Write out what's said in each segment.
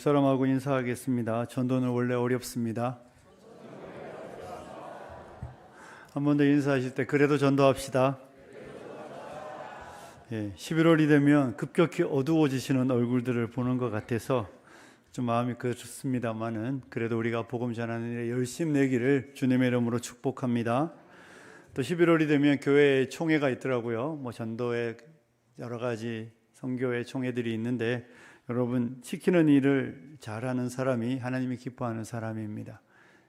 사람하고 인사하겠습니다. 전도는 원래 어렵습니다. 한 번 더 인사하실 때 그래도 전도합시다. 11월이 되면 급격히 어두워지시는 얼굴들을 보는 것 같아서 좀 마음이 그렇습니다만은 그래도 우리가 복음 전하는 일에 열심 내기를 주님의 이름으로 축복합니다. 또 11월이 되면 교회에 총회가 있더라고요. 전도의 여러 가지 선교의 총회들이 있는데 여러분, 시키는 일을 잘하는 사람이 하나님이 기뻐하는 사람입니다.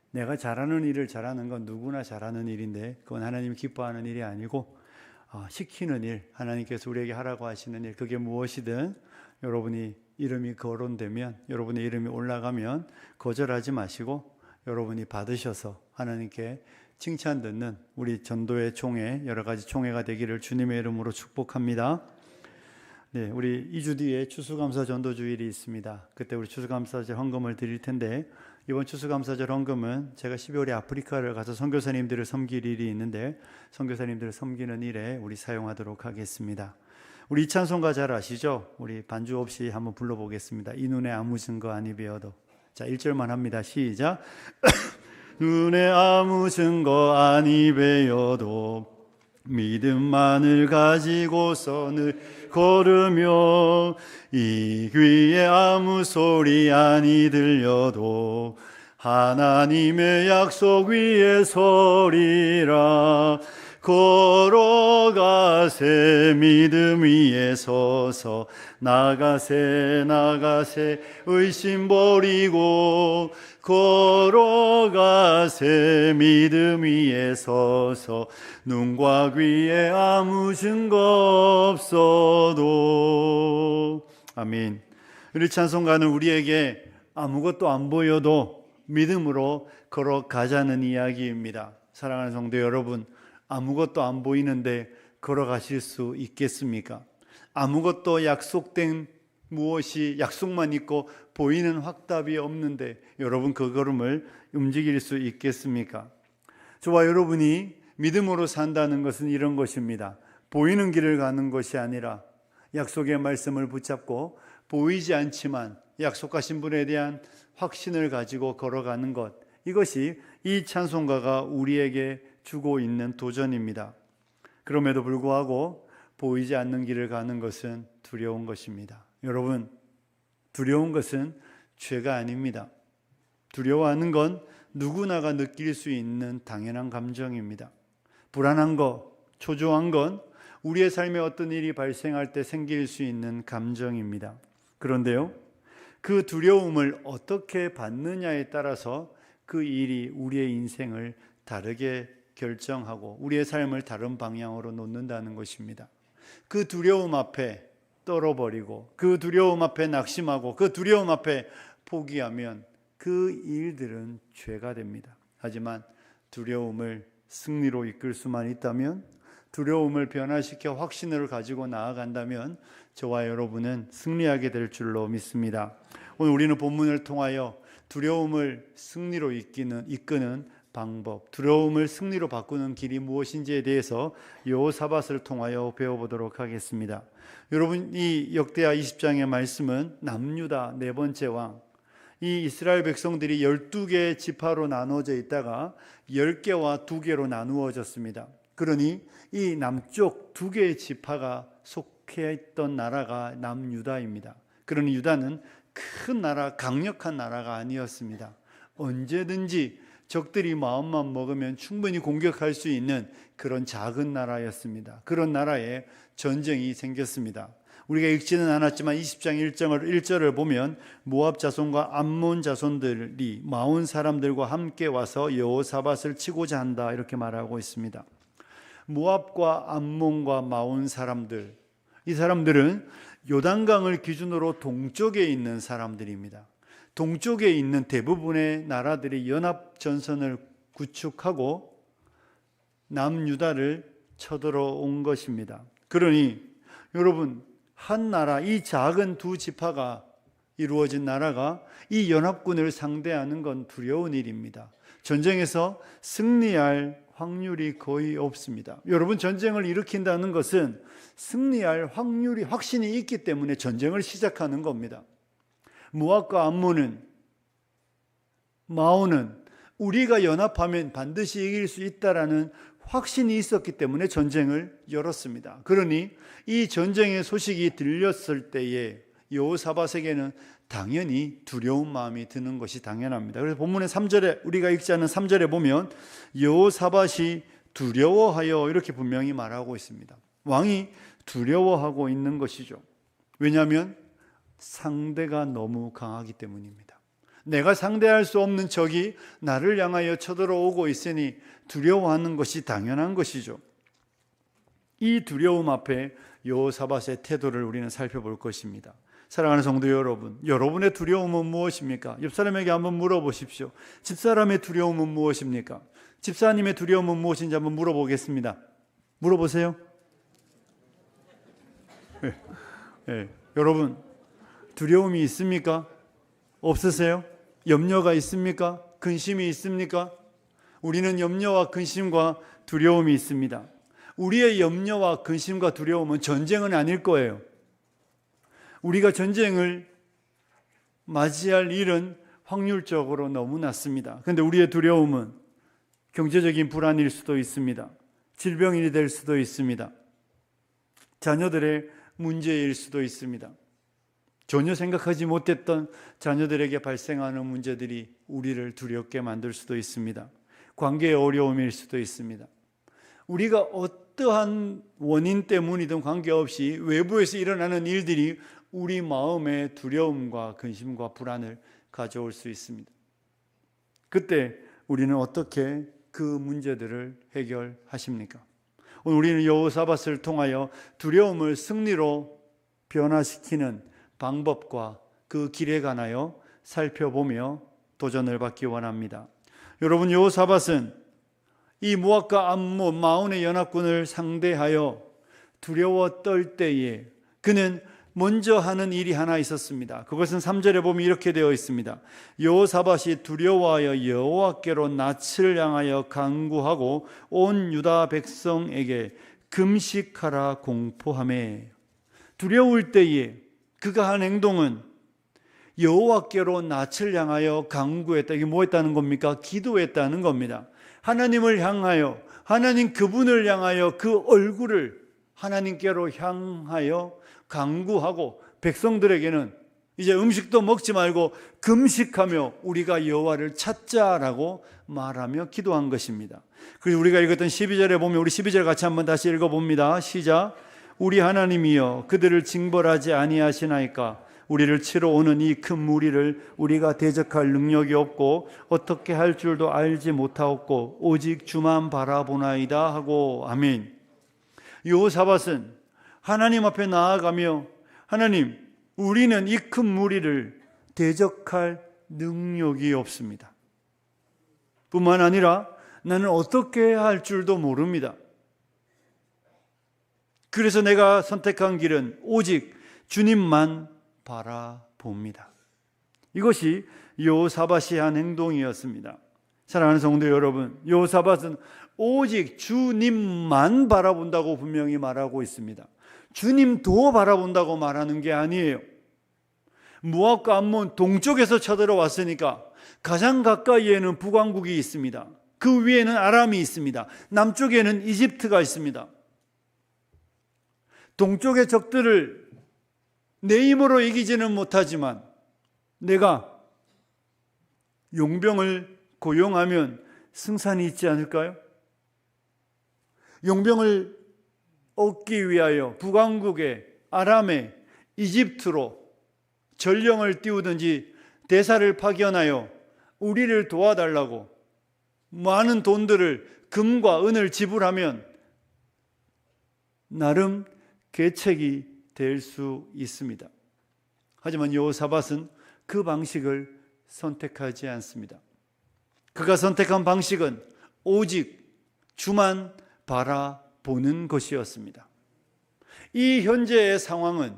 내가 잘하는 일을 잘하는 건 누구나 잘하는 일인데 그건 하나님이 기뻐하는 일이 아니고 시키는 일, 하나님께서 우리에게 하라고 하시는 일, 그게 무엇이든 여러분이 이름이 거론되면, 여러분의 이름이 올라가면 거절하지 마시고 여러분이 받으셔서 하나님께 칭찬 듣는 우리 전도의 총회, 여러 가지 총회가 되기를 주님의 이름으로 축복합니다. 우리 2주 뒤에 추수감사 전도주일이 있습니다. 그때 우리 추수감사절 헌금을 드릴 텐데, 이번 추수감사절 헌금은 제가 12월에 아프리카를 가서 선교사님들을 섬길 일이 있는데 선교사님들을 섬기는 일에 우리 사용하도록 하겠습니다. 우리 이 찬송가 잘 아시죠? 우리 반주 없이 한번 불러보겠습니다. 이 눈에 아무 증거 아니 배어도. 자, 1절만 합니다. 시작. 눈에 아무 증거 아니 배어도 믿음만을 가지고서 늘 걸으며 이 귀에 아무 소리 아니 들려도 하나님의 약속 위에 서리라. 걸어가세 믿음 위에 서서 나가세 의심 버리고 걸어가세 믿음 위에 서서 눈과 귀에 아무 증거 없어도. 아멘. 우리 찬송가는 우리에게 아무것도 안 보여도 믿음으로 걸어가자는 이야기입니다. 사랑하는 성도 여러분, 아무것도 안 보이는데 걸어가실 수 있겠습니까? 아무것도 약속된 무엇이 약속만 있고 보이는 확답이 없는데 여러분 그 걸음을 움직일 수 있겠습니까? 저와 여러분이 믿음으로 산다는 것은 이런 것입니다. 보이는 길을 가는 것이 아니라 약속의 말씀을 붙잡고 보이지 않지만 약속하신 분에 대한 확신을 가지고 걸어가는 것, 이것이 이 찬송가가 우리에게 주고 있는 도전입니다. 그럼에도 불구하고 보이지 않는 길을 가는 것은 두려운 것입니다. 여러분, 두려운 것은 죄가 아닙니다. 두려워하는 건 누구나가 느낄 수 있는 당연한 감정입니다. 불안한 것, 초조한 건 우리의 삶에 어떤 일이 발생할 때 생길 수 있는 감정입니다. 그런데요, 그 두려움을 어떻게 받느냐에 따라서 그 일이 우리의 인생을 다르게 결정하고 우리의 삶을 다른 방향으로 놓는다는 것입니다. 그 두려움 앞에 떨어버리고 그 두려움 앞에 낙심하고 그 두려움 앞에 포기하면 그 일들은 죄가 됩니다. 하지만 두려움을 승리로 이끌 수만 있다면, 두려움을 변화시켜 확신을 가지고 나아간다면 저와 여러분은 승리하게 될 줄로 믿습니다. 오늘 우리는 본문을 통하여 두려움을 승리로 이끄는 방법, 두려움을 승리로 바꾸는 길이 무엇인지에 대해서 여호사밧을 통하여 배워보도록 하겠습니다. 여러분, 이 역대하 20장의 말씀은 남유다 네 번째 왕, 이 이스라엘 백성들이 12개의 지파로 나누어져 있다가 10개와 2개로 나누어졌습니다. 그러니 이 남쪽 2개의 지파가 속해 있던 나라가 남유다입니다. 그러니 유다는 큰 나라, 강력한 나라가 아니었습니다. 언제든지 적들이 마음만 먹으면 충분히 공격할 수 있는 그런 작은 나라였습니다. 그런 나라에 전쟁이 생겼습니다. 우리가 읽지는 않았지만 20장 1절을 보면 모압 자손과 암몬 자손들이 마온 사람들과 함께 와서 여호사밧을 치고자 한다, 이렇게 말하고 있습니다. 모압과 암몬과 마온 사람들, 이 사람들은 요단강을 기준으로 동쪽에 있는 사람들입니다. 동쪽에 있는 대부분의 나라들이 연합전선을 구축하고 남유다를 쳐들어온 것입니다. 그러니 여러분, 한 나라, 이 작은 두 지파가 이루어진 나라가 이 연합군을 상대하는 건 두려운 일입니다. 전쟁에서 승리할 확률이 거의 없습니다. 여러분, 전쟁을 일으킨다는 것은 승리할 확신이 있기 때문에 전쟁을 시작하는 겁니다. 모압과 암몬은, 마온은 우리가 연합하면 반드시 이길 수 있다라는 확신이 있었기 때문에 전쟁을 열었습니다. 그러니 이 전쟁의 소식이 들렸을 때에 여호사밧에게는 당연히 두려운 마음이 드는 것이 당연합니다. 그래서 본문의 3절에, 우리가 읽지 않은 3절에 보면 여호사밧이 두려워하여 이렇게 분명히 말하고 있습니다. 왕이 두려워하고 있는 것이죠. 왜냐하면 상대가 너무 강하기 때문입니다. 내가 상대할 수 없는 적이 나를 향하여 쳐들어오고 있으니 두려워하는 것이 당연한 것이죠. 이 두려움 앞에 여호사밧의 태도를 우리는 살펴볼 것입니다. 사랑하는 성도 여러분, 여러분의 두려움은 무엇입니까? 옆 사람에게 한번 물어보십시오. 집사람의 두려움은 무엇입니까? 집사님의 두려움은 무엇인지 한번 물어보겠습니다. 물어보세요. 네. 여러분, 두려움이 있습니까? 없으세요? 염려가 있습니까? 근심이 있습니까? 우리는 염려와 근심과 두려움이 있습니다. 우리의 염려와 근심과 두려움은 전쟁은 아닐 거예요. 우리가 전쟁을 맞이할 일은 확률적으로 너무 낮습니다. 그런데 우리의 두려움은 경제적인 불안일 수도 있습니다. 질병이 될 수도 있습니다. 자녀들의 문제일 수도 있습니다. 전혀 생각하지 못했던 자녀들에게 발생하는 문제들이 우리를 두렵게 만들 수도 있습니다. 관계의 어려움일 수도 있습니다. 우리가 어떠한 원인 때문이든 관계없이 외부에서 일어나는 일들이 우리 마음에 두려움과 근심과 불안을 가져올 수 있습니다. 그때 우리는 어떻게 그 문제들을 해결하십니까? 오늘 우리는 여호사밧을 통하여 두려움을 승리로 변화시키는 방법과 그 길에 관하여 살펴보며 도전을 받기 원합니다. 여러분, 여호사밧은 이 모압과 암몬, 마온의 연합군을 상대하여 두려워 떨 때에 그는 먼저 하는 일이 하나 있었습니다. 그것은 3절에 보면 이렇게 되어 있습니다. 여호사밧이 두려워하여 여호와께로 낯을 향하여 간구하고 온 유다 백성에게 금식하라 공포하매. 두려울 때에 그가 한 행동은 여호와께로 낯을 향하여 간구했다. 이게 뭐 했다는 겁니까? 기도했다는 겁니다. 하나님을 향하여, 하나님 그분을 향하여 그 얼굴을 하나님께로 향하여 간구하고, 백성들에게는 이제 음식도 먹지 말고 금식하며 우리가 여호와를 찾자라고 말하며 기도한 것입니다. 그리고 우리가 읽었던 12절에 보면, 우리 12절 같이 한번 다시 읽어봅니다. 시작. 우리 하나님이여 그들을 징벌하지 아니하시나이까? 우리를 치러 오는 이 큰 무리를 우리가 대적할 능력이 없고 어떻게 할 줄도 알지 못하옵고 오직 주만 바라보나이다 하고. 아멘. 여호사밧은 하나님 앞에 나아가며, 하나님, 우리는 이 큰 무리를 대적할 능력이 없습니다. 뿐만 아니라 나는 어떻게 해야 할 줄도 모릅니다. 그래서 내가 선택한 길은 오직 주님만 바라봅니다. 이것이 여호사밧이 한 행동이었습니다. 사랑하는 성도 여러분, 여호사밧은 오직 주님만 바라본다고 분명히 말하고 있습니다. 주님도 바라본다고 말하는 게 아니에요. 모압과 암몬 동쪽에서 쳐들어왔으니까 가장 가까이에는 북왕국이 있습니다. 그 위에는 아람이 있습니다. 남쪽에는 이집트가 있습니다. 동쪽의 적들을 내 힘으로 이기지는 못하지만 내가 용병을 고용하면 승산이 있지 않을까요? 용병을 얻기 위하여 북왕국에, 아람에, 이집트로 전령을 띄우든지 대사를 파견하여 우리를 도와달라고 많은 돈들을, 금과 은을 지불하면 나름 계책이 될 수 있습니다. 하지만 여호사밧은 그 방식을 선택하지 않습니다. 그가 선택한 방식은 오직 주만 바라보는 것이었습니다. 이 현재의 상황은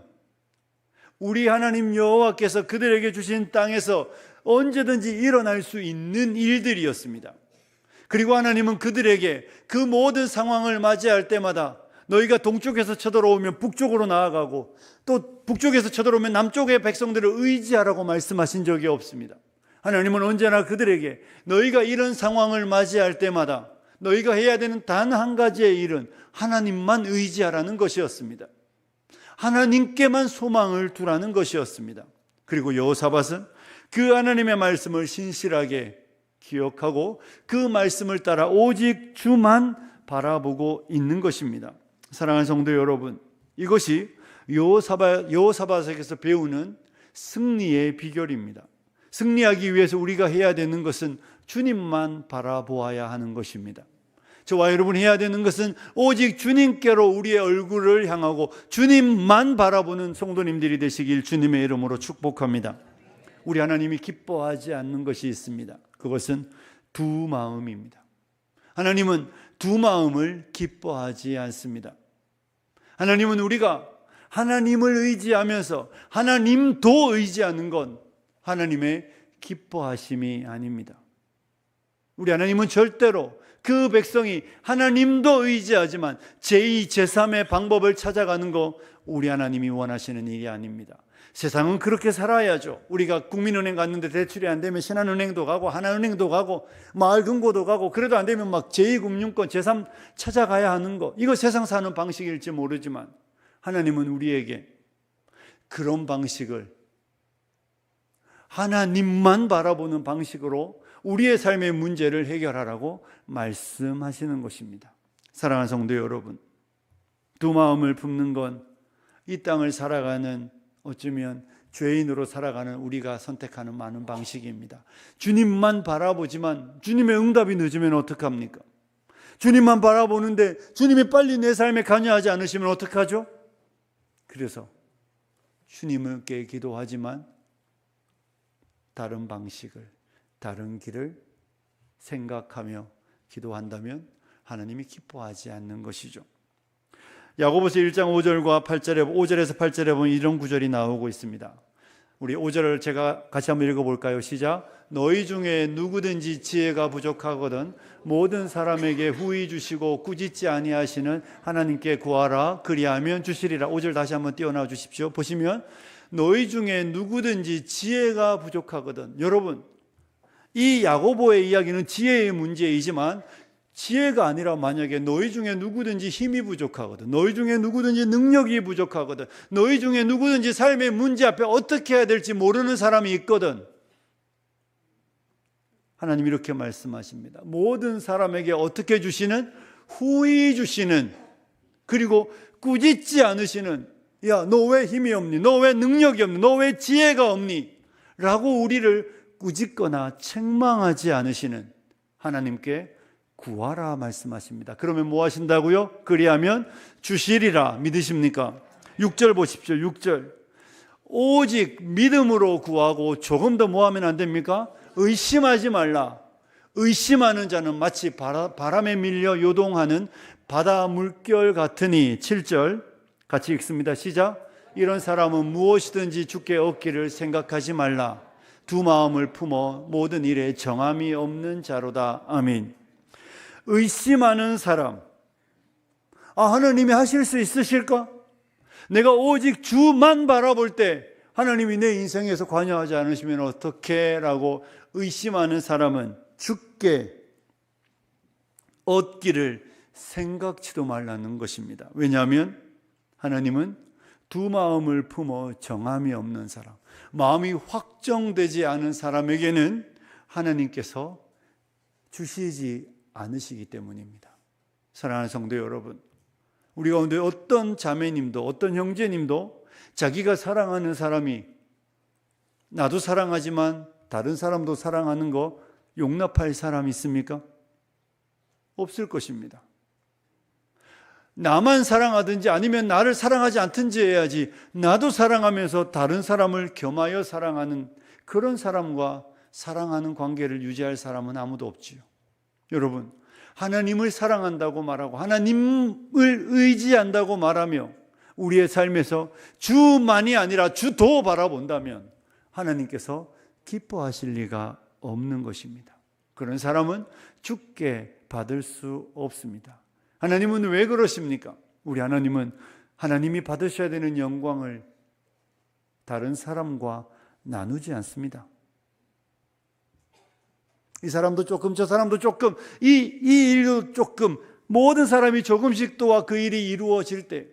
우리 하나님 여호와께서 그들에게 주신 땅에서 언제든지 일어날 수 있는 일들이었습니다. 그리고 하나님은 그들에게 그 모든 상황을 맞이할 때마다 너희가 동쪽에서 쳐들어오면 북쪽으로 나아가고 또 북쪽에서 쳐들어오면 남쪽의 백성들을 의지하라고 말씀하신 적이 없습니다. 하나님은 언제나 그들에게 너희가 이런 상황을 맞이할 때마다 너희가 해야 되는 단 한 가지의 일은 하나님만 의지하라는 것이었습니다. 하나님께만 소망을 두라는 것이었습니다. 그리고 여호사밧은 그 하나님의 말씀을 신실하게 기억하고 그 말씀을 따라 오직 주만 바라보고 있는 것입니다. 사랑하는 성도 여러분, 이것이 여호사밧에게서 배우는 승리의 비결입니다. 승리하기 위해서 우리가 해야 되는 것은 주님만 바라보아야 하는 것입니다. 저와 여러분이 해야 되는 것은 오직 주님께로 우리의 얼굴을 향하고 주님만 바라보는 성도님들이 되시길 주님의 이름으로 축복합니다. 우리 하나님이 기뻐하지 않는 것이 있습니다. 그것은 두 마음입니다. 하나님은 두 마음을 기뻐하지 않습니다. 하나님은 우리가 하나님을 의지하면서 하나님도 의지하는 건 하나님의 기뻐하심이 아닙니다. 우리 하나님은 절대로 그 백성이 하나님도 의지하지만 제2, 제3의 방법을 찾아가는 거 우리 하나님이 원하시는 일이 아닙니다. 세상은 그렇게 살아야죠. 우리가 국민은행 갔는데 대출이 안 되면 신한은행도 가고 하나은행도 가고 마을금고도 가고 그래도 안 되면 막 제2금융권, 제3 찾아가야 하는 거, 이거 세상 사는 방식일지 모르지만 하나님은 우리에게 그런 방식을 하나님만 바라보는 방식으로 우리의 삶의 문제를 해결하라고 말씀하시는 것입니다. 사랑하는 성도 여러분, 두 마음을 품는 건 이 땅을 살아가는, 어쩌면 죄인으로 살아가는 우리가 선택하는 많은 방식입니다. 주님만 바라보지만 주님의 응답이 늦으면 어떡합니까? 주님만 바라보는데 주님이 빨리 내 삶에 관여하지 않으시면 어떡하죠? 그래서 주님께 기도하지만 다른 방식을, 다른 길을 생각하며 기도한다면 하나님이 기뻐하지 않는 것이죠. 야고보서 1장 5절에서 8절에 보면 이런 구절이 나오고 있습니다. 우리 5절을 제가 같이 한번 읽어볼까요? 시작. 너희 중에 누구든지 지혜가 부족하거든 모든 사람에게 후히 주시고 꾸짖지 아니하시는 하나님께 구하라 그리하면 주시리라. 5절 다시 한번 띄워놔 주십시오. 보시면 너희 중에 누구든지 지혜가 부족하거든. 여러분, 이 야고보의 이야기는 지혜의 문제이지만 지혜가 아니라 만약에 너희 중에 누구든지 힘이 부족하거든, 너희 중에 누구든지 능력이 부족하거든, 너희 중에 누구든지 삶의 문제 앞에 어떻게 해야 될지 모르는 사람이 있거든, 하나님 이렇게 말씀하십니다. 모든 사람에게 어떻게 주시는? 후히 주시는, 그리고 꾸짖지 않으시는, 야, 너 왜 힘이 없니? 너 왜 능력이 없니? 너 왜 지혜가 없니? 라고 우리를 꾸짖거나 책망하지 않으시는 하나님께 구하라 말씀하십니다. 그러면 뭐 하신다고요? 그리하면 주시리라. 믿으십니까? 6절 보십시오. 6절. 오직 믿음으로 구하고 조금 더 뭐 하면 안 됩니까? 의심하지 말라. 의심하는 자는 마치 바람에 밀려 요동하는 바다 물결 같으니. 7절 같이 읽습니다. 시작. 이런 사람은 무엇이든지 주께 얻기를 생각하지 말라. 두 마음을 품어 모든 일에 정함이 없는 자로다. 아멘. 의심하는 사람, 하나님이 하실 수 있으실까? 내가 오직 주만 바라볼 때 하나님이 내 인생에서 관여하지 않으시면 어떡해? 라고 의심하는 사람은 주께 얻기를 생각지도 말라는 것입니다. 왜냐하면 하나님은 두 마음을 품어 정함이 없는 사람, 마음이 확정되지 않은 사람에게는 하나님께서 주시지 않으시기 때문입니다. 사랑하는 성도 여러분, 우리 가운데 어떤 자매님도 어떤 형제님도 자기가 사랑하는 사람이 나도 사랑하지만 다른 사람도 사랑하는 거 용납할 사람이 있습니까? 없을 것입니다. 나만 사랑하든지 아니면 나를 사랑하지 않든지 해야지, 나도 사랑하면서 다른 사람을 겸하여 사랑하는 그런 사람과 사랑하는 관계를 유지할 사람은 아무도 없지요. 여러분, 하나님을 사랑한다고 말하고 하나님을 의지한다고 말하며 우리의 삶에서 주만이 아니라 주도 바라본다면 하나님께서 기뻐하실 리가 없는 것입니다. 그런 사람은 주께 받을 수 없습니다. 하나님은 왜 그러십니까? 우리 하나님은 하나님이 받으셔야 되는 영광을 다른 사람과 나누지 않습니다. 이 사람도 조금, 저 사람도 조금, 이 일도 조금, 모든 사람이 조금씩 또한 그 일이 이루어질 때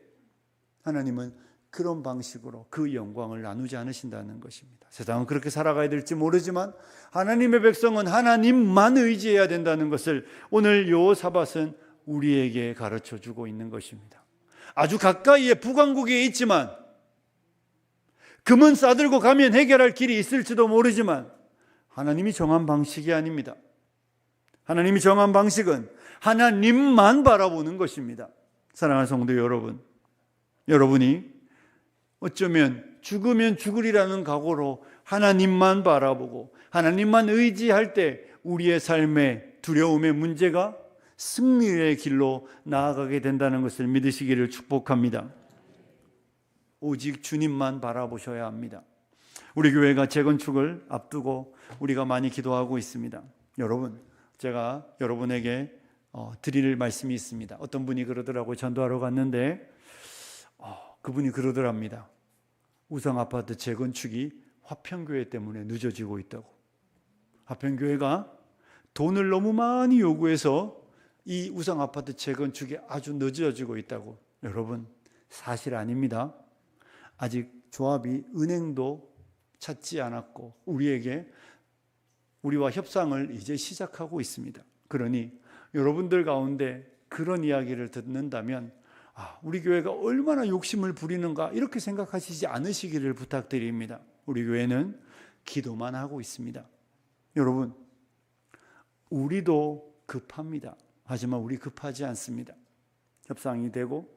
하나님은 그런 방식으로 그 영광을 나누지 않으신다는 것입니다. 세상은 그렇게 살아가야 될지 모르지만 하나님의 백성은 하나님만 의지해야 된다는 것을 오늘 여호사밧은 우리에게 가르쳐주고 있는 것입니다. 아주 가까이에 북왕국에 있지만 금은 싸들고 가면 해결할 길이 있을지도 모르지만 하나님이 정한 방식이 아닙니다. 하나님이 정한 방식은 하나님만 바라보는 것입니다. 사랑하는 성도 여러분, 여러분이 어쩌면 죽으면 죽으리라는 각오로 하나님만 바라보고 하나님만 의지할 때 우리의 삶의 두려움의 문제가 승리의 길로 나아가게 된다는 것을 믿으시기를 축복합니다. 오직 주님만 바라보셔야 합니다. 우리 교회가 재건축을 앞두고 우리가 많이 기도하고 있습니다. 여러분, 제가 여러분에게 드릴 말씀이 있습니다. 어떤 분이 그러더라고요. 전도하러 갔는데 그분이 그러더랍니다. 우상아파트 재건축이 화평교회 때문에 늦어지고 있다고. 화평교회가 돈을 너무 많이 요구해서 이 우상아파트 재건축이 아주 늦어지고 있다고. 여러분, 사실 아닙니다. 아직 조합이 은행도 찾지 않았고 우리와 협상을 이제 시작하고 있습니다. 그러니 여러분들 가운데 그런 이야기를 듣는다면 우리 교회가 얼마나 욕심을 부리는가 이렇게 생각하시지 않으시기를 부탁드립니다. 우리 교회는 기도만 하고 있습니다. 여러분, 우리도 급합니다. 하지만 우리 급하지 않습니다. 협상이 되고,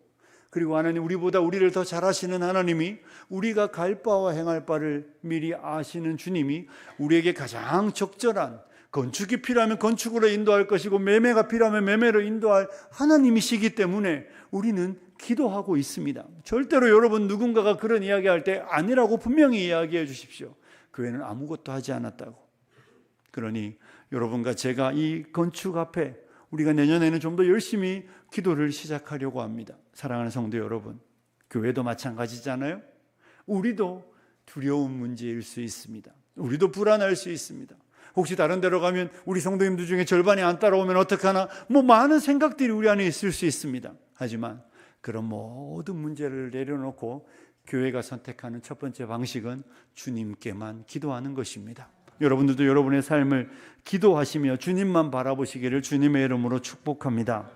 그리고 하나님, 우리보다 우리를 더 잘 아시는 하나님이, 우리가 갈 바와 행할 바를 미리 아시는 주님이 우리에게 가장 적절한, 건축이 필요하면 건축으로 인도할 것이고 매매가 필요하면 매매로 인도할 하나님이시기 때문에 우리는 기도하고 있습니다. 절대로 여러분 누군가가 그런 이야기할 때 아니라고 분명히 이야기해 주십시오. 교회는 아무것도 하지 않았다고. 그러니 여러분과 제가 이 건축 앞에 우리가 내년에는 좀 더 열심히 기도를 시작하려고 합니다. 사랑하는 성도 여러분, 교회도 마찬가지잖아요. 우리도 두려운 문제일 수 있습니다. 우리도 불안할 수 있습니다. 혹시 다른 데로 가면 우리 성도님들 중에 절반이 안 따라오면 어떡하나, 많은 생각들이 우리 안에 있을 수 있습니다. 하지만 그런 모든 문제를 내려놓고 교회가 선택하는 첫 번째 방식은 주님께만 기도하는 것입니다. 여러분들도 여러분의 삶을 기도하시며 주님만 바라보시기를 주님의 이름으로 축복합니다.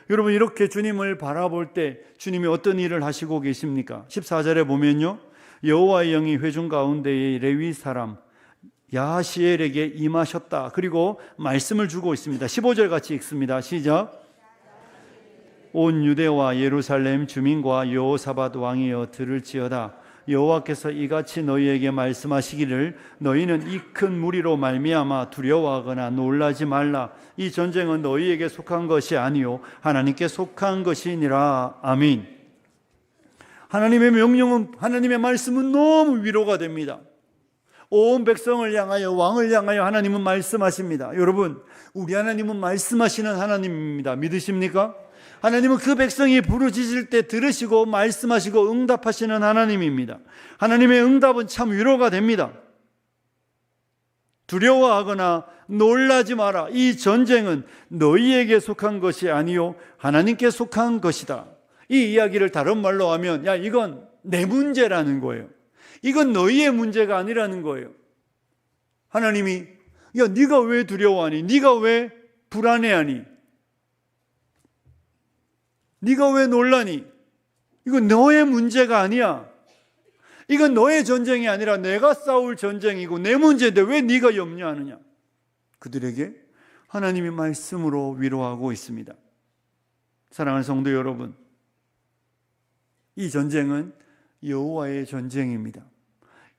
여러분, 이렇게 주님을 바라볼 때 주님이 어떤 일을 하시고 계십니까? 14절에 보면요, 여호와의 영이 회중 가운데의 레위 사람 야하시엘에게 임하셨다. 그리고 말씀을 주고 있습니다. 15절 같이 읽습니다. 시작. 온 유대와 예루살렘 주민과 여호사밧 왕이여 들을지어다. 여호와께서 이같이 너희에게 말씀하시기를 너희는 이 큰 무리로 말미암아 두려워하거나 놀라지 말라. 이 전쟁은 너희에게 속한 것이 아니요 하나님께 속한 것이니라. 아멘. 하나님의 명령은, 하나님의 말씀은 너무 위로가 됩니다. 온 백성을 향하여, 왕을 향하여 하나님은 말씀하십니다. 여러분, 우리 하나님은 말씀하시는 하나님입니다. 믿으십니까? 하나님은 그 백성이 부르짖을 때 들으시고 말씀하시고 응답하시는 하나님입니다. 하나님의 응답은 참 위로가 됩니다. 두려워하거나 놀라지 마라. 이 전쟁은 너희에게 속한 것이 아니요 하나님께 속한 것이다. 이 이야기를 다른 말로 하면, 이건 내 문제라는 거예요. 이건 너희의 문제가 아니라는 거예요. 하나님이, 네가 왜 두려워하니? 네가 왜 불안해하니? 네가 왜 놀라니? 이건 너의 문제가 아니야. 이건 너의 전쟁이 아니라 내가 싸울 전쟁이고 내 문제인데 왜 네가 염려하느냐? 그들에게 하나님의 말씀으로 위로하고 있습니다. 사랑하는 성도 여러분, 이 전쟁은 여호와의 전쟁입니다.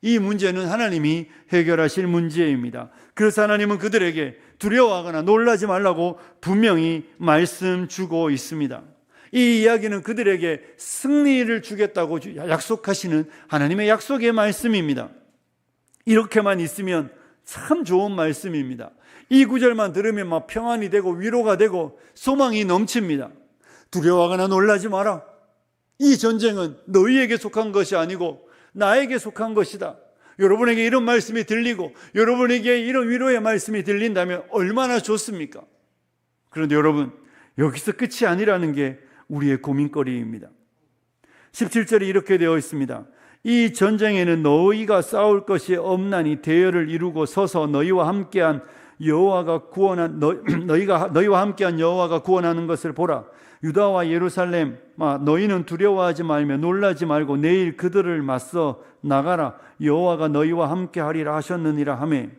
이 문제는 하나님이 해결하실 문제입니다. 그래서 하나님은 그들에게 두려워하거나 놀라지 말라고 분명히 말씀 주고 있습니다. 이 이야기는 그들에게 승리를 주겠다고 약속하시는 하나님의 약속의 말씀입니다. 이렇게만 있으면 참 좋은 말씀입니다. 이 구절만 들으면 막 평안이 되고 위로가 되고 소망이 넘칩니다. 두려워하거나 놀라지 마라. 이 전쟁은 너희에게 속한 것이 아니고 나에게 속한 것이다. 여러분에게 이런 말씀이 들리고 여러분에게 이런 위로의 말씀이 들린다면 얼마나 좋습니까? 그런데 여러분, 여기서 끝이 아니라는 게 우리의 고민거리입니다. 17절에 이렇게 되어 있습니다. 이 전쟁에는 너희가 싸울 것이 없나니 대열을 이루고 서서 너희와 함께한 여호와가 구원하는 것을 보라. 유다와 예루살렘, 너희는 두려워하지 말며 놀라지 말고 내일 그들을 맞서 나가라. 여호와가 너희와 함께하리라 하셨느니라 하매.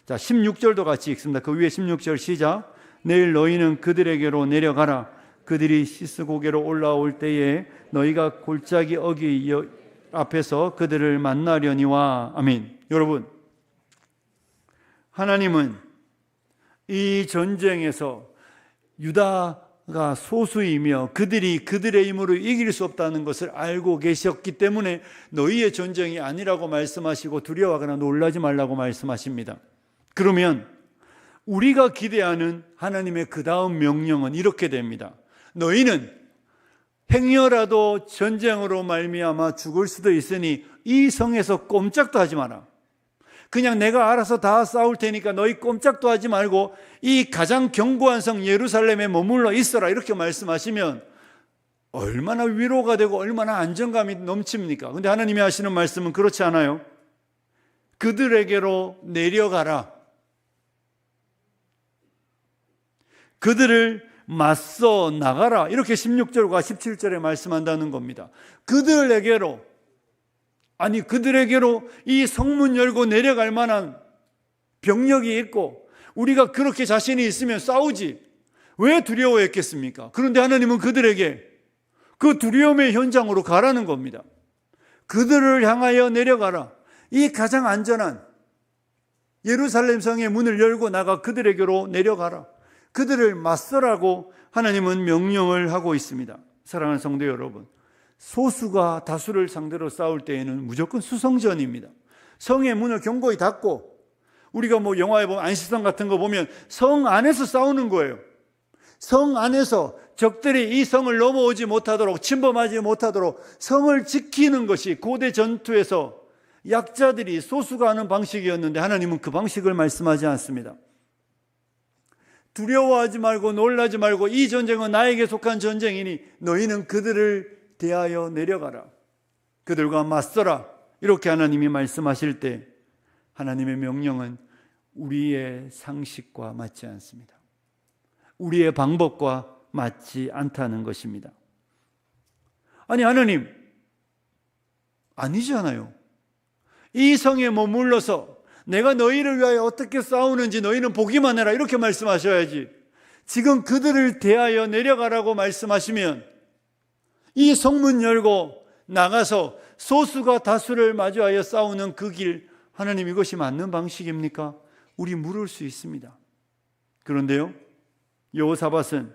자, 16절도 같이 읽습니다. 그 위에 16절 시작. 내일 너희는 그들에게로 내려가라. 그들이 시스고개로 올라올 때에 너희가 골짜기 어귀 앞에서 그들을 만나려니와. 아멘. 여러분, 하나님은 이 전쟁에서 유다가 소수이며 그들이 그들의 힘으로 이길 수 없다는 것을 알고 계셨기 때문에 너희의 전쟁이 아니라고 말씀하시고 두려워하거나 놀라지 말라고 말씀하십니다. 그러면 우리가 기대하는 하나님의 그 다음 명령은 이렇게 됩니다. 너희는 행여라도 전쟁으로 말미암아 죽을 수도 있으니 이 성에서 꼼짝도 하지 마라. 그냥 내가 알아서 다 싸울 테니까 너희 꼼짝도 하지 말고 이 가장 견고한 성 예루살렘에 머물러 있어라. 이렇게 말씀하시면 얼마나 위로가 되고 얼마나 안정감이 넘칩니까? 근데 하나님이 하시는 말씀은 그렇지 않아요. 그들에게로 내려가라. 그들을 맞서 나가라. 이렇게 16절과 17절에 말씀한다는 겁니다. 그들에게로, 아니 그들에게로 이 성문 열고 내려갈 만한 병력이 있고 우리가 그렇게 자신이 있으면 싸우지 왜 두려워했겠습니까? 그런데 하나님은 그들에게 그 두려움의 현장으로 가라는 겁니다. 그들을 향하여 내려가라. 이 가장 안전한 예루살렘 성의 문을 열고 나가 그들에게로 내려가라. 그들을 맞서라고 하나님은 명령을 하고 있습니다. 사랑하는 성도 여러분, 소수가 다수를 상대로 싸울 때에는 무조건 수성전입니다. 성의 문을 견고히 닫고, 우리가 영화에 보면 안시성 같은 거 보면 성 안에서 싸우는 거예요. 성 안에서 적들이 이 성을 넘어오지 못하도록, 침범하지 못하도록 성을 지키는 것이 고대 전투에서 약자들이 소수가 하는 방식이었는데 하나님은 그 방식을 말씀하지 않습니다. 두려워하지 말고 놀라지 말고 이 전쟁은 나에게 속한 전쟁이니 너희는 그들을 대하여 내려가라. 그들과 맞서라. 이렇게 하나님이 말씀하실 때 하나님의 명령은 우리의 상식과 맞지 않습니다. 우리의 방법과 맞지 않다는 것입니다. 아니 하나님, 아니잖아요. 이 성에 머물러서 내가 너희를 위하여 어떻게 싸우는지 너희는 보기만 해라. 이렇게 말씀하셔야지. 지금 그들을 대하여 내려가라고 말씀하시면 이 성문 열고 나가서 소수가 다수를 마주하여 싸우는 그 길, 하나님 이것이 맞는 방식입니까? 우리 물을 수 있습니다. 그런데요, 여호사밧은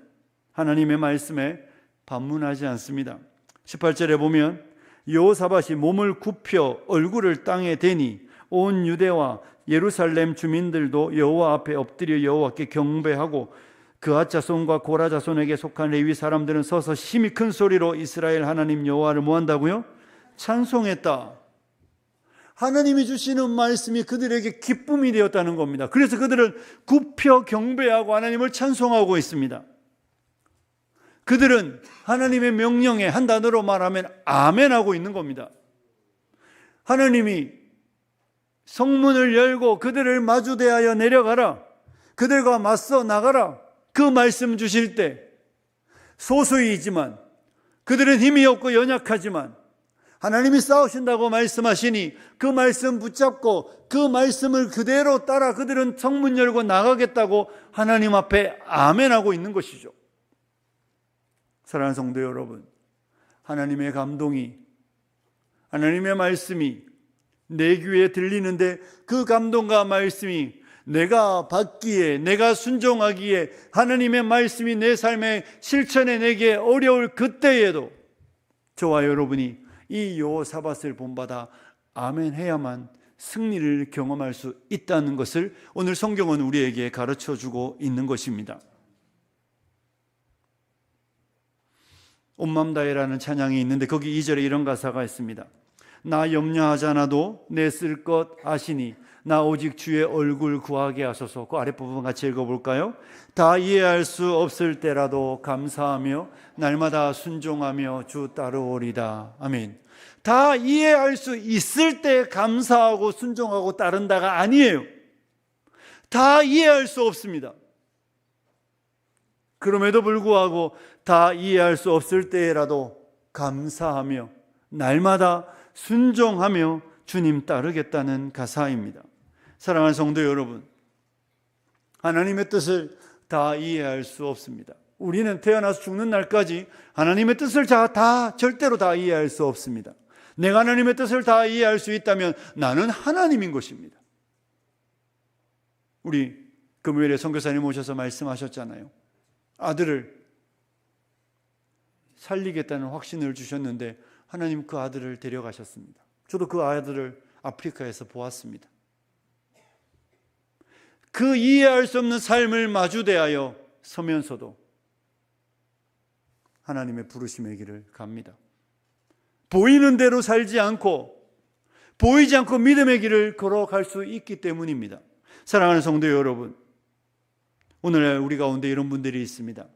하나님의 말씀에 반문하지 않습니다. 18절에 보면 여호사밧이 몸을 굽혀 얼굴을 땅에 대니 온 유대와 예루살렘 주민들도 여호와 앞에 엎드려 여호와께 경배하고 그앗 자손과 고라 자손에게 속한 레위 사람들은 서서 심히 큰 소리로 이스라엘 하나님 여호와를 뭐한다고요? 찬송했다. 하나님이 주시는 말씀이 그들에게 기쁨이 되었다는 겁니다. 그래서 그들은 굽혀 경배하고 하나님을 찬송하고 있습니다. 그들은 하나님의 명령에 한 단어로 말하면 아멘하고 있는 겁니다. 하나님이 성문을 열고 그들을 마주대하여 내려가라. 그들과 맞서 나가라. 그 말씀 주실 때 소수이지만 그들은 힘이 없고 연약하지만 하나님이 싸우신다고 말씀하시니 그 말씀 붙잡고 그 말씀을 그대로 따라 그들은 성문 열고 나가겠다고 하나님 앞에 아멘하고 있는 것이죠. 사랑하는 성도 여러분, 하나님의 감동이, 하나님의 말씀이 내 귀에 들리는데 그 감동과 말씀이 내가 받기에, 내가 순종하기에 하나님의 말씀이 내 삶에 실천해내기에 어려울 그때에도 저와 여러분이 이 여호사밧을 본받아 아멘 해야만 승리를 경험할 수 있다는 것을 오늘 성경은 우리에게 가르쳐주고 있는 것입니다. 온맘 다해라는 찬양이 있는데 거기 2절에 이런 가사가 있습니다. 나 염려하지 않아도 내 쓸 것 아시니 나 오직 주의 얼굴 구하게 하소서. 그 아랫부분 같이 읽어볼까요? 다 이해할 수 없을 때라도 감사하며 날마다 순종하며 주 따르오리다. 아멘. 다 이해할 수 있을 때 감사하고 순종하고 따른다가 아니에요. 다 이해할 수 없습니다. 그럼에도 불구하고 다 이해할 수 없을 때라도 감사하며 날마다 순종하며 주님 따르겠다는 가사입니다. 사랑하는 성도 여러분, 하나님의 뜻을 다 이해할 수 없습니다. 우리는 태어나서 죽는 날까지 하나님의 뜻을 절대로 다 이해할 수 없습니다. 내가 하나님의 뜻을 다 이해할 수 있다면 나는 하나님인 것입니다. 우리 금요일에 선교사님 오셔서 말씀하셨잖아요. 아들을 살리겠다는 확신을 주셨는데 하나님 그 아들을 데려가셨습니다. 저도 그 아들을 아프리카에서 보았습니다. 그 이해할 수 없는 삶을 마주대하여 서면서도 하나님의 부르심의 길을 갑니다. 보이는 대로 살지 않고 보이지 않고 믿음의 길을 걸어갈 수 있기 때문입니다. 사랑하는 성도 여러분, 오늘날 우리 가운데 이런 분들이 있습니다.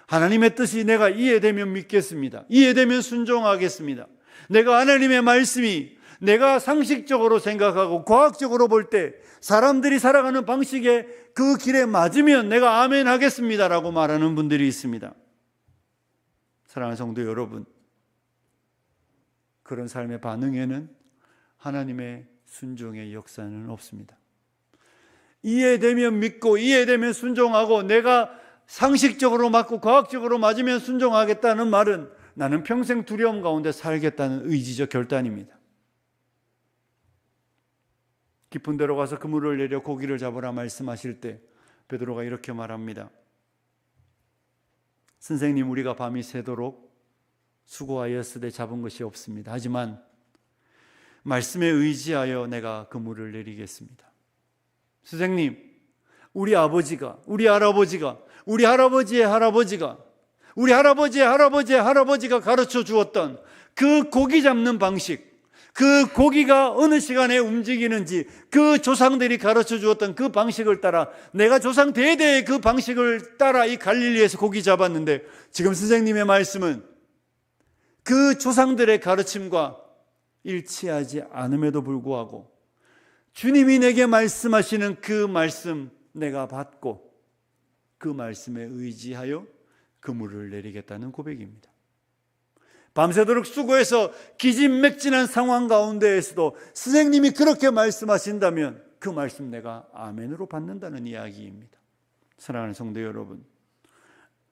하나님의 뜻이 내가 이해되면 믿겠습니다. 이해되면 순종하겠습니다. 내가 하나님의 말씀이 내가 상식적으로 생각하고 과학적으로 볼 때 사람들이 살아가는 방식에 그 길에 맞으면 내가 아멘 하겠습니다라고 말하는 분들이 있습니다. 사랑하는 성도 여러분, 그런 삶의 반응에는 하나님의 순종의 역사는 없습니다. 이해되면 믿고 이해되면 순종하고 내가 상식적으로 맞고 과학적으로 맞으면 순종하겠다는 말은 나는 평생 두려움 가운데 살겠다는 의지적 결단입니다. 깊은 데로 가서 그물을 내려 고기를 잡으라 말씀하실 때 베드로가 이렇게 말합니다. 선생님, 우리가 밤이 새도록 수고하였으되 잡은 것이 없습니다. 하지만 말씀에 의지하여 내가 그물을 내리겠습니다. 선생님, 우리 아버지가, 우리 할아버지가, 우리 할아버지의 할아버지가, 우리 할아버지의 할아버지의 할아버지가 가르쳐 주었던 그 고기 잡는 방식, 그 고기가 어느 시간에 움직이는지 그 조상들이 가르쳐 주었던 그 방식을 따라 내가 조상 대대의 그 방식을 따라 이 갈릴리에서 고기 잡았는데 지금 선생님의 말씀은 그 조상들의 가르침과 일치하지 않음에도 불구하고 주님이 내게 말씀하시는 그 말씀 내가 받고 그 말씀에 의지하여 그물을 내리겠다는 고백입니다. 밤새도록 수고해서 기진맥진한 상황 가운데에서도 선생님이 그렇게 말씀하신다면 그 말씀 내가 아멘으로 받는다는 이야기입니다. 사랑하는 성도 여러분,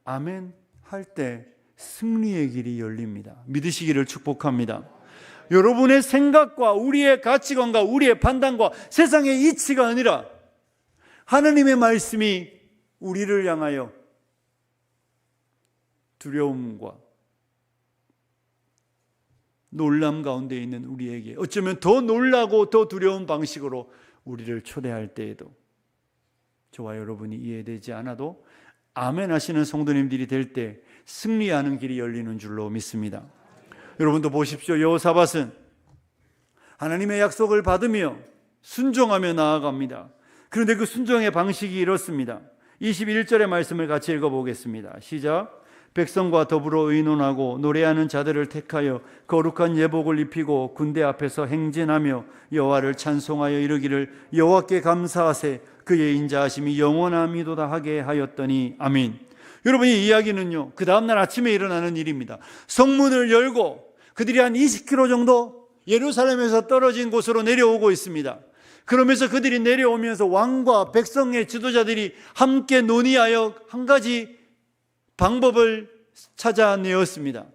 아멘 할 때 승리의 길이 열립니다. 믿으시기를 축복합니다. 여러분의 생각과 우리의 가치관과 우리의 판단과 세상의 이치가 아니라 하나님의 말씀이 우리를 향하여 두려움과 놀람 가운데 있는 우리에게 어쩌면 더 놀라고 더 두려운 방식으로 우리를 초대할 때에도 저와 여러분이 이해되지 않아도 아멘 하시는 성도님들이 될 때 승리하는 길이 열리는 줄로 믿습니다. 여러분도 보십시오. 여호사밧은 하나님의 약속을 받으며 순종하며 나아갑니다. 그런데 그 순종의 방식이 이렇습니다. 21절의 말씀을 같이 읽어보겠습니다. 시작. 백성과 더불어 의논하고 노래하는 자들을 택하여 거룩한 예복을 입히고 군대 앞에서 행진하며 여호와를 찬송하여 이르기를 여호와께 감사하세 그의 인자하심이 영원함이도다 하게 하였더니 아멘. 여러분, 이 이야기는요 그 다음날 아침에 일어나는 일입니다. 성문을 열고 그들이 한 20km 정도 예루살렘에서 떨어진 곳으로 내려오고 있습니다. 그러면서 그들이 내려오면서 왕과 백성의 지도자들이 함께 논의하여 한 가지 방법을 찾아내었습니다.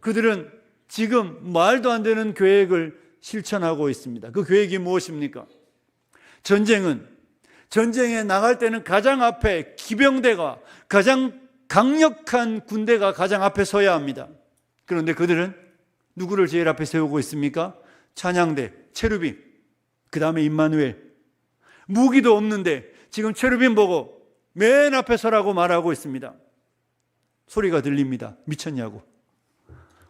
그들은 지금 말도 안 되는 계획을 실천하고 있습니다. 그 계획이 무엇입니까? 전쟁에 나갈 때는 가장 앞에 기병대가, 가장 강력한 군대가 가장 앞에 서야 합니다. 그런데 그들은 누구를 제일 앞에 세우고 있습니까? 찬양대, 체루빔, 그 다음에 임마누엘. 무기도 없는데 지금 체루빔 보고 맨 앞에 서라고 말하고 있습니다. 소리가 들립니다. 미쳤냐고.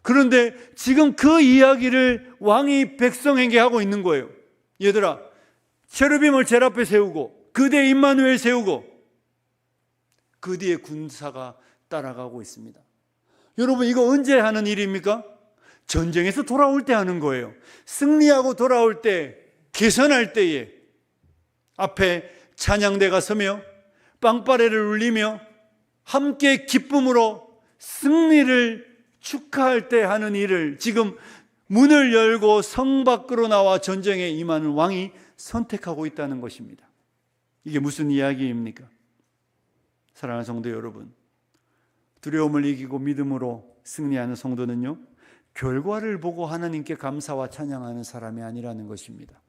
그런데 지금 그 이야기를 왕이 백성에게 하고 있는 거예요. 얘들아, 체르빔을 제일 앞에 세우고 그 뒤에 임마누엘 세우고 그 뒤에 군사가 따라가고 있습니다. 여러분, 이거 언제 하는 일입니까? 전쟁에서 돌아올 때 하는 거예요. 승리하고 돌아올 때, 개선할 때에 앞에 찬양대가 서며 빵빠레를 울리며 함께 기쁨으로 승리를 축하할 때 하는 일을 지금 문을 열고 성 밖으로 나와 전쟁에 임하는 왕이 선택하고 있다는 것입니다. 이게 무슨 이야기입니까? 사랑하는 성도 여러분, 두려움을 이기고 믿음으로 승리하는 성도는요, 결과를 보고 하나님께 감사와 찬양하는 사람이 아니라는 것입니다.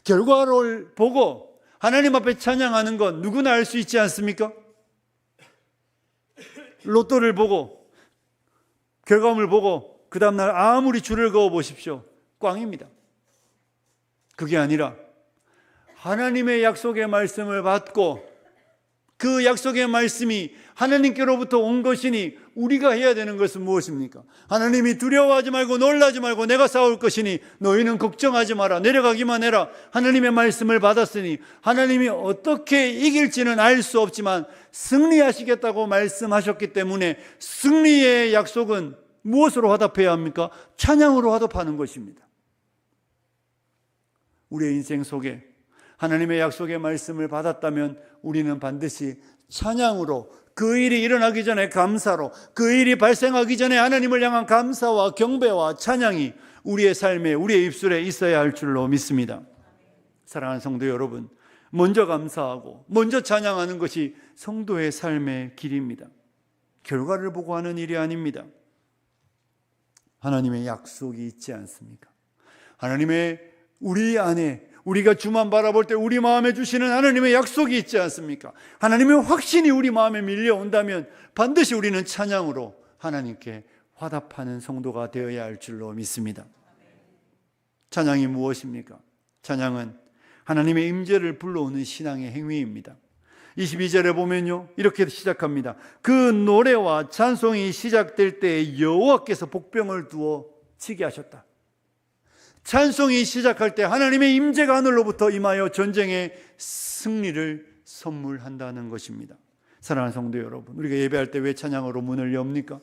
결과를 보고 하나님 앞에 찬양하는 건 누구나 알 수 있지 않습니까? 로또를 보고 결과물을 보고 그 다음날 아무리 줄을 그어 보십시오, 꽝입니다. 그게 아니라 하나님의 약속의 말씀을 받고 그 약속의 말씀이 하나님께로부터 온 것이니 우리가 해야 되는 것은 무엇입니까? 하나님이 두려워하지 말고 놀라지 말고 내가 싸울 것이니 너희는 걱정하지 마라, 내려가기만 해라. 하나님의 말씀을 받았으니 하나님이 어떻게 이길지는 알 수 없지만 승리하시겠다고 말씀하셨기 때문에 승리의 약속은 무엇으로 화답해야 합니까? 찬양으로 화답하는 것입니다. 우리의 인생 속에 하나님의 약속의 말씀을 받았다면 우리는 반드시 찬양으로, 그 일이 일어나기 전에 감사로, 그 일이 발생하기 전에 하나님을 향한 감사와 경배와 찬양이 우리의 삶에, 우리의 입술에 있어야 할 줄로 믿습니다. 사랑하는 성도 여러분, 먼저 감사하고 먼저 찬양하는 것이 성도의 삶의 길입니다. 결과를 보고 하는 일이 아닙니다. 하나님의 약속이 있지 않습니까? 하나님의 우리 안에, 우리가 주만 바라볼 때 우리 마음에 주시는 하나님의 약속이 있지 않습니까? 하나님의 확신이 우리 마음에 밀려온다면 반드시 우리는 찬양으로 하나님께 화답하는 성도가 되어야 할 줄로 믿습니다. 찬양이 무엇입니까? 찬양은 하나님의 임재를 불러오는 신앙의 행위입니다. 22절에 보면요, 이렇게 시작합니다. 그 노래와 찬송이 시작될 때 여호와께서 복병을 두어 치게 하셨다. 찬송이 시작할 때 하나님의 임재가 하늘로부터 임하여 전쟁의 승리를 선물한다는 것입니다. 사랑하는 성도 여러분, 우리가 예배할 때 왜 찬양으로 문을 엽니까?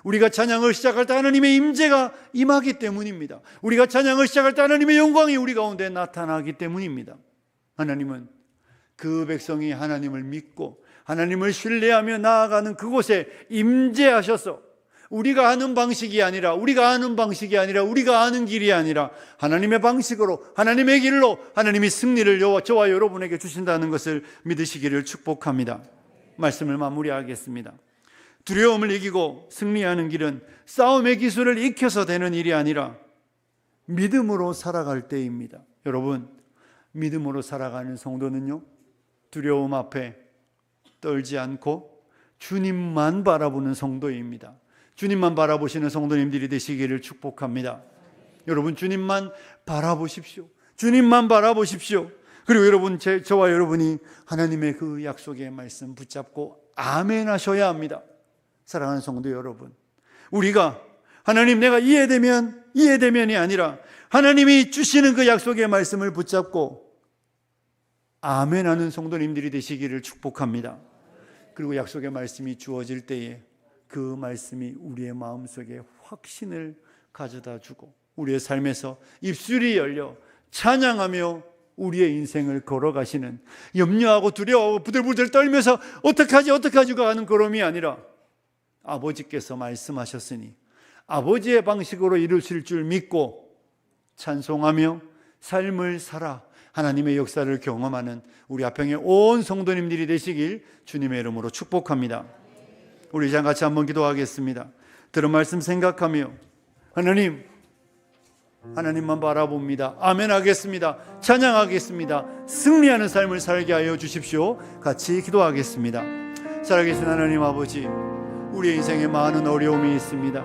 우리가 찬양을 시작할 때 하나님의 임재가 임하기 때문입니다. 우리가 찬양을 시작할 때 하나님의 영광이 우리 가운데 나타나기 때문입니다. 하나님은 그 백성이 하나님을 믿고 하나님을 신뢰하며 나아가는 그곳에 임재하셔서 우리가 아는 방식이 아니라, 우리가 아는 길이 아니라 하나님의 방식으로, 하나님의 길로 하나님이 승리를 저와 여러분에게 주신다는 것을 믿으시기를 축복합니다. 말씀을 마무리하겠습니다. 두려움을 이기고 승리하는 길은 싸움의 기술을 익혀서 되는 일이 아니라 믿음으로 살아갈 때입니다. 여러분, 믿음으로 살아가는 성도는요, 두려움 앞에 떨지 않고 주님만 바라보는 성도입니다. 주님만 바라보시는 성도님들이 되시기를 축복합니다. 여러분, 주님만 바라보십시오. 주님만 바라보십시오. 그리고 여러분, 저와 여러분이 하나님의 그 약속의 말씀 붙잡고 아멘 하셔야 합니다. 사랑하는 성도 여러분, 우리가 하나님 내가 이해되면이 아니라 하나님이 주시는 그 약속의 말씀을 붙잡고 아멘 하는 성도님들이 되시기를 축복합니다. 그리고 약속의 말씀이 주어질 때에 그 말씀이 우리의 마음속에 확신을 가져다 주고 우리의 삶에서 입술이 열려 찬양하며 우리의 인생을 걸어가시는, 염려하고 두려워하고 부들부들 떨면서 어떡하지가 하는 걸음이 아니라 아버지께서 말씀하셨으니 아버지의 방식으로 이루실 줄 믿고 찬송하며 삶을 살아 하나님의 역사를 경험하는 우리 아평의 온 성도님들이 되시길 주님의 이름으로 축복합니다. 우리 이제 같이 한번 기도하겠습니다. 들은 말씀 생각하며 하나님만 바라봅니다. 아멘 하겠습니다. 찬양하겠습니다. 승리하는 삶을 살게 하여 주십시오. 같이 기도하겠습니다. 살아계신 하나님 아버지, 우리의 인생에 많은 어려움이 있습니다.